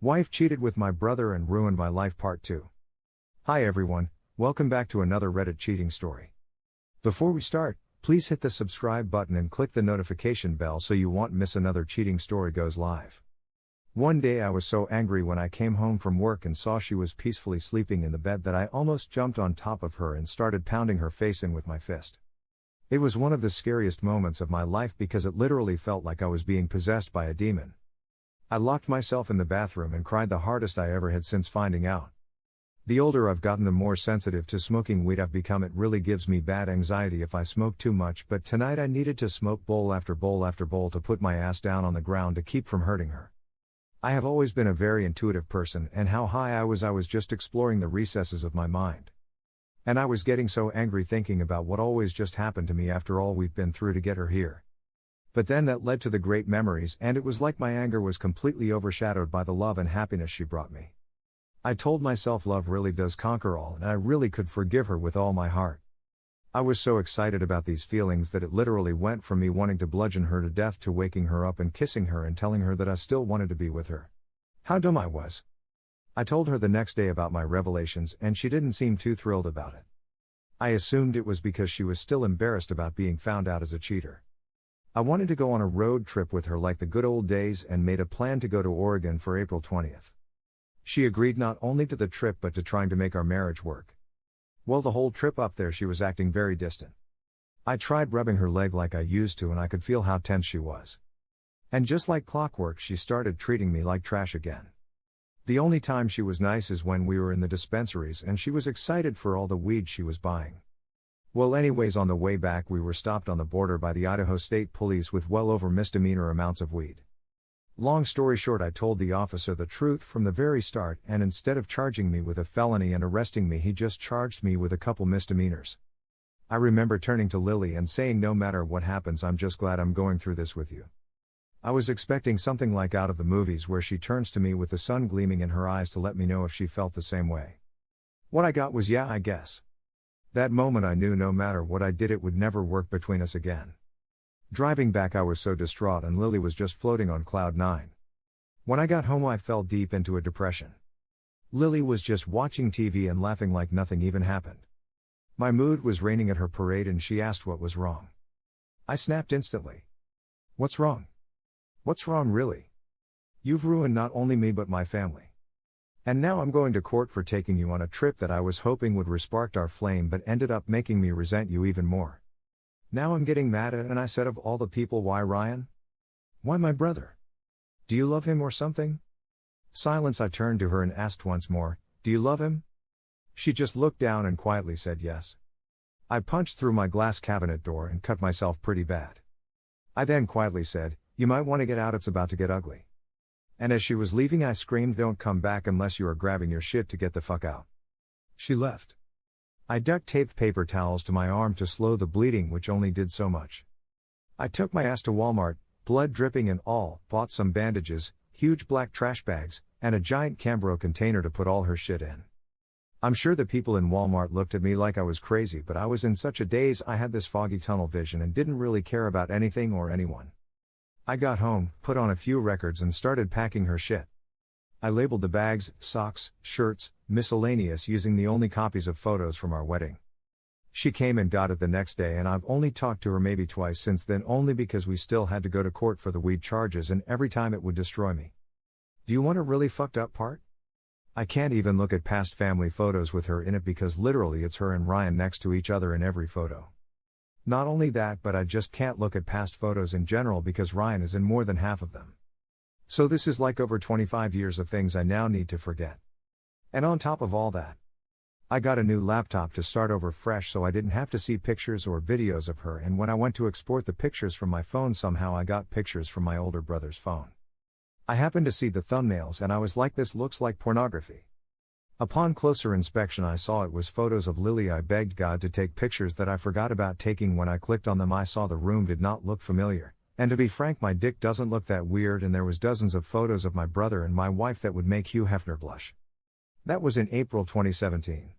Wife cheated with my brother and ruined my life Part 2. Hi everyone, welcome back to another Reddit cheating story. Before we start, please hit the subscribe button and click the notification bell so you won't miss another cheating story goes live. One day I was so angry when I came home from work and saw she was peacefully sleeping in the bed that I almost jumped on top of her and started pounding her face in with my fist. It was one of the scariest moments of my life because it literally felt like I was being possessed by a demon. I locked myself in the bathroom and cried the hardest I ever had since finding out. The older I've gotten, the more sensitive to smoking weed I've become. It really gives me bad anxiety if I smoke too much, but tonight I needed to smoke bowl after bowl after bowl to put my ass down on the ground to keep from hurting her. I have always been a very intuitive person, and how high I was just exploring the recesses of my mind. And I was getting so angry thinking about what always just happened to me after all we've been through to get her here. But then that led to the great memories, and it was like my anger was completely overshadowed by the love and happiness she brought me. I told myself love really does conquer all, and I really could forgive her with all my heart. I was so excited about these feelings that it literally went from me wanting to bludgeon her to death to waking her up and kissing her and telling her that I still wanted to be with her. How dumb I was. I told her the next day about my revelations, and she didn't seem too thrilled about it. I assumed it was because she was still embarrassed about being found out as a cheater. I wanted to go on a road trip with her like the good old days and made a plan to go to Oregon for April 20th. She agreed not only to the trip but to trying to make our marriage work. Well, the whole trip up there she was acting very distant. I tried rubbing her leg like I used to and I could feel how tense she was. And just like clockwork she started treating me like trash again. The only time she was nice is when we were in the dispensaries and she was excited for all the weed she was buying. Well, anyways, on the way back we were stopped on the border by the Idaho State Police with well over misdemeanor amounts of weed. Long story short, I told the officer the truth from the very start, and instead of charging me with a felony and arresting me, he just charged me with a couple misdemeanors. I remember turning to Lily and saying, no matter what happens, I'm just glad I'm going through this with you. I was expecting something like out of the movies where she turns to me with the sun gleaming in her eyes to let me know if she felt the same way. What I got was, yeah, I guess. That moment I knew no matter what I did it would never work between us again. Driving back I was so distraught and Lily was just floating on cloud 9. When I got home I fell deep into a depression. Lily was just watching TV and laughing like nothing even happened. My mood was raining at her parade and she asked what was wrong. I snapped instantly. What's wrong? What's wrong really? You've ruined not only me but my family. And now I'm going to court for taking you on a trip that I was hoping would respark our flame but ended up making me resent you even more. Now I'm getting mad at, and I said, of all the people, why Ryan? Why my brother? Do you love him or something? Silence. I turned to her and asked once more, do you love him? She just looked down and quietly said yes. I punched through my glass cabinet door and cut myself pretty bad. I then quietly said, you might want to get out, it's about to get ugly. And as she was leaving I screamed, don't come back unless you are grabbing your shit to get the fuck out. She left. I duct taped paper towels to my arm to slow the bleeding, which only did so much. I took my ass to Walmart, blood dripping and all, bought some bandages, huge black trash bags, and a giant Cambro container to put all her shit in. I'm sure the people in Walmart looked at me like I was crazy, but I was in such a daze I had this foggy tunnel vision and didn't really care about anything or anyone. I got home, put on a few records and started packing her shit. I labeled the bags, socks, shirts, miscellaneous using the only copies of photos from our wedding. She came and got it the next day and I've only talked to her maybe twice since then, only because we still had to go to court for the weed charges and every time it would destroy me. Do you want a really fucked up part? I can't even look at past family photos with her in it because literally it's her and Ryan next to each other in every photo. Not only that, but I just can't look at past photos in general because Ryan is in more than half of them. So this is like over 25 years of things I now need to forget. And on top of all that, I got a new laptop to start over fresh so I didn't have to see pictures or videos of her, and when I went to export the pictures from my phone somehow I got pictures from my older brother's phone. I happened to see the thumbnails and I was like, this looks like pornography. Upon closer inspection I saw it was photos of Lily. I begged God to take pictures that I forgot about taking. When I clicked on them I saw the room did not look familiar, and to be frank my dick doesn't look that weird, and there was dozens of photos of my brother and my wife that would make Hugh Hefner blush. That was in April 2017.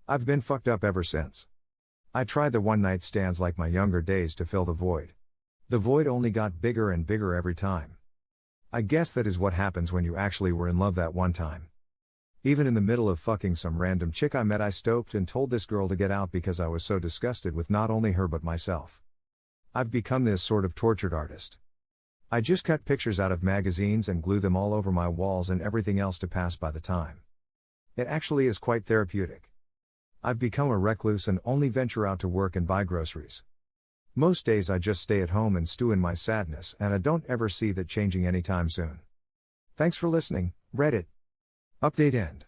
I've been fucked up ever since. I tried the one night stands like my younger days to fill the void. The void only got bigger and bigger every time. I guess that is what happens when you actually were in love that one time. Even in the middle of fucking some random chick I met, I stopped and told this girl to get out because I was so disgusted with not only her but myself. I've become this sort of tortured artist. I just cut pictures out of magazines and glue them all over my walls and everything else to pass by the time. It actually is quite therapeutic. I've become a recluse and only venture out to work and buy groceries. Most days I just stay at home and stew in my sadness, and I don't ever see that changing anytime soon. Thanks for listening, Reddit. Update end.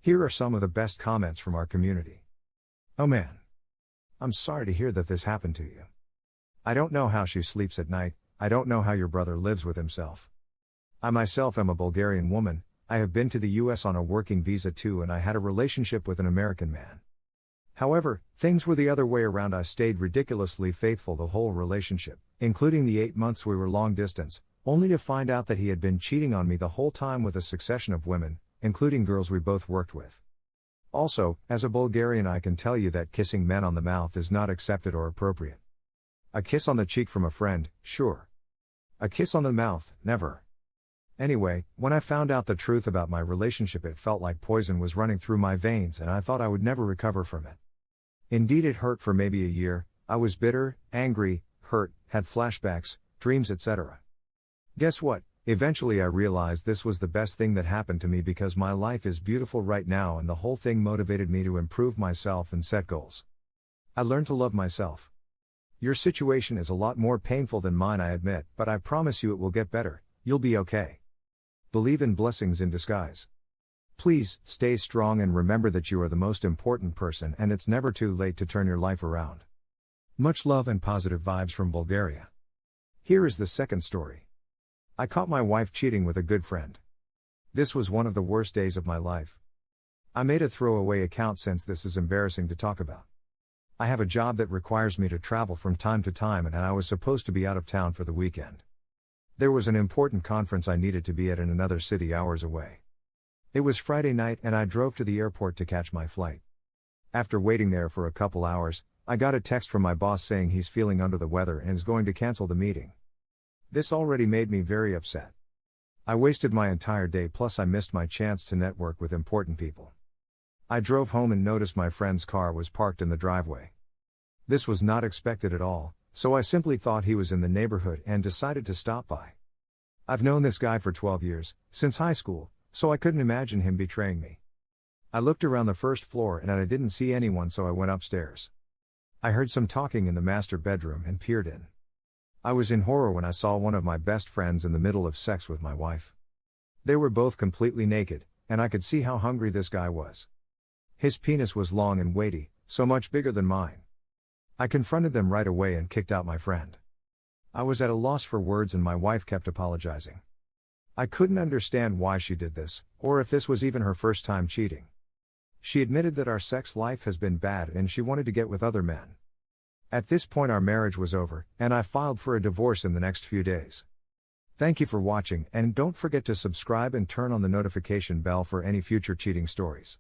Here are some of the best comments from our community. Oh man. I'm sorry to hear that this happened to you. I don't know how she sleeps at night. I don't know how your brother lives with himself. I myself am a Bulgarian woman. I have been to the US on a working visa too, and I had a relationship with an American man. However, things were the other way around. I stayed ridiculously faithful the whole relationship, including the 8 months we were long distance, only to find out that he had been cheating on me the whole time with a succession of women, including girls we both worked with. Also, as a Bulgarian, I can tell you that kissing men on the mouth is not accepted or appropriate. A kiss on the cheek from a friend, sure. A kiss on the mouth, never. Anyway, when I found out the truth about my relationship, it felt like poison was running through my veins and I thought I would never recover from it. Indeed, it hurt for maybe a year. I was bitter, angry, hurt, had flashbacks, dreams, etc. Guess what? Eventually I realized this was the best thing that happened to me because my life is beautiful right now and the whole thing motivated me to improve myself and set goals. I learned to love myself. Your situation is a lot more painful than mine, I admit, but I promise you it will get better. You'll be okay. Believe in blessings in disguise. Please, stay strong and remember that you are the most important person and it's never too late to turn your life around. Much love and positive vibes from Bulgaria. Here is the second story. I caught my wife cheating with a good friend. This was one of the worst days of my life. I made a throwaway account since this is embarrassing to talk about. I have a job that requires me to travel from time to time and I was supposed to be out of town for the weekend. There was an important conference I needed to be at in another city hours away. It was Friday night and I drove to the airport to catch my flight. After waiting there for a couple hours, I got a text from my boss saying he's feeling under the weather and is going to cancel the meeting. This already made me very upset. I wasted my entire day, plus I missed my chance to network with important people. I drove home and noticed my friend's car was parked in the driveway. This was not expected at all, so I simply thought he was in the neighborhood and decided to stop by. I've known this guy for 12 years, since high school, so I couldn't imagine him betraying me. I looked around the first floor and I didn't see anyone, so I went upstairs. I heard some talking in the master bedroom and peered in. I was in horror when I saw one of my best friends in the middle of sex with my wife. They were both completely naked, and I could see how hungry this guy was. His penis was long and weighty, so much bigger than mine. I confronted them right away and kicked out my friend. I was at a loss for words and my wife kept apologizing. I couldn't understand why she did this, or if this was even her first time cheating. She admitted that our sex life has been bad and she wanted to get with other men. At this point our marriage was over, and I filed for a divorce in the next few days. Thank you for watching, and don't forget to subscribe and turn on the notification bell for any future cheating stories.